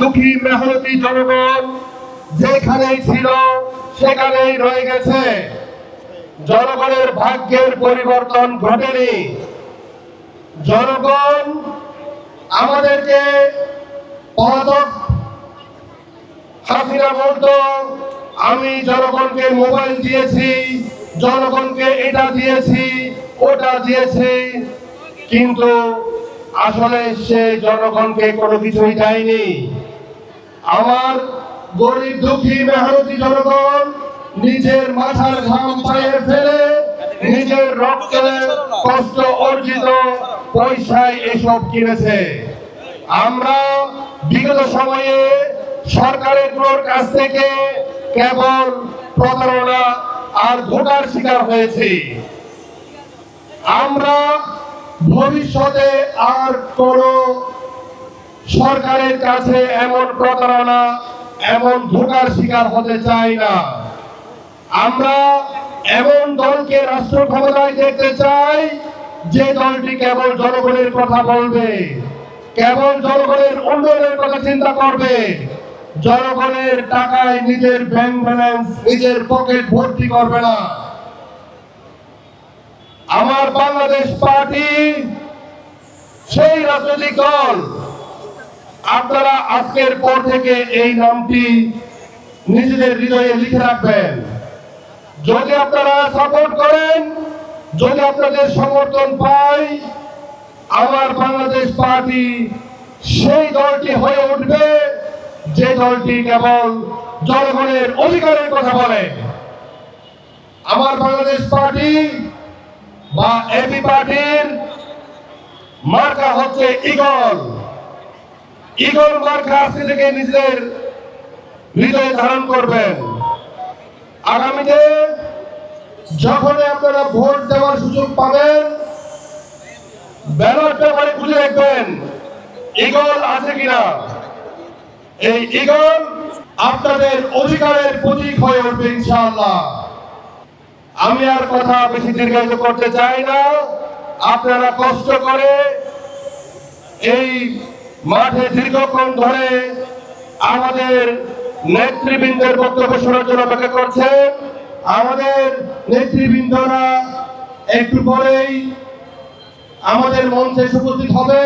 দুঃখী মেহনতি জনগণ যেখানেই ছিল সেখানেই রয়ে গেছে। জনগণের ভাগ্যের পরিবর্তন ঘটেনি। জনগণ আমাদেরকে পলাতক হাসিনা বলতো, আমি জনগণকে মোবাইল দিয়েছি, জনগণকে এটা দিয়েছি, ওটা দিয়েছি, কিন্তু আসলে সে জনগণকে কোনো কিছুই দেয়নি। আমার গরিব দুঃখী মেহনতি জনগণ নিজের মাথার ঘাম পায়ে ফেলে নিজের রক্তে কষ্ট অর্জিত পয়সায় এসব কিনেছে। আমরা বিগত সময়ে সরকারের কাছ থেকে কেবল প্রতারণা আর ধোঁকার শিকার হয়েছি। আমরা ভবিষ্যতে আর কোন সরকারের কাছে এমন প্রতারণা, এমন ধোঁকার শিকার হতে চাই না। আমরা এমন দলকে রাষ্ট্র ক্ষমতায় দেখতে চাই যে দলটি কেবল জনগণের কথা বলবে, কেবল জনগণের উন্নয়নের কথা চিন্তা করবে, জনগণের টাকায় নিজের ব্যাংক ব্যালেন্স, নিজের পকেট ভর্তি করবে না। আমার বাংলাদেশ পার্টি সেই রাজনৈতিক দল। আপনারা আজকের পর থেকে এই নামটি নিজেদের হৃদয়ে লিখে রাখবেন। যদি আপনারা সাপোর্ট করেন, যদি আপনাদের সমর্থন পাই, আমার বাংলাদেশ পার্টি সেই দলটি হয়ে উঠবে যে দলটি কেবল জনগণের অধিকারের কথা বলে। আমার বাংলাদেশ পার্টি বা এবি পার্টির মার্কা হচ্ছে ঈগল। ঈগল মার্কা আজকে থেকে নিজেদের হৃদয়ে ধারণ করবেন। আগামীতে যখন আপনারা ভোট দেওয়ার সুযোগ পাবেন, ব্যালট পেপারে খুঁজে দেখবেন ঈগল আছে কিনা। এই ঈগল আপনাদের অধিকারের প্রতীক হয়ে উঠবে ইনশাআল্লাহ। আমি আর কথা বেশি দীর্ঘায়িত করতে চাই না। আপনারা কষ্ট করে এই মাঠে দীর্ঘক্ষণ ধরে আমাদের নেতৃবৃন্দের বক্তব্য শোনার জন্য অপেক্ষা করছেন। আমাদের নেতৃবৃন্দরা একটু পরেই আমাদের মঞ্চে উপস্থিত হবে।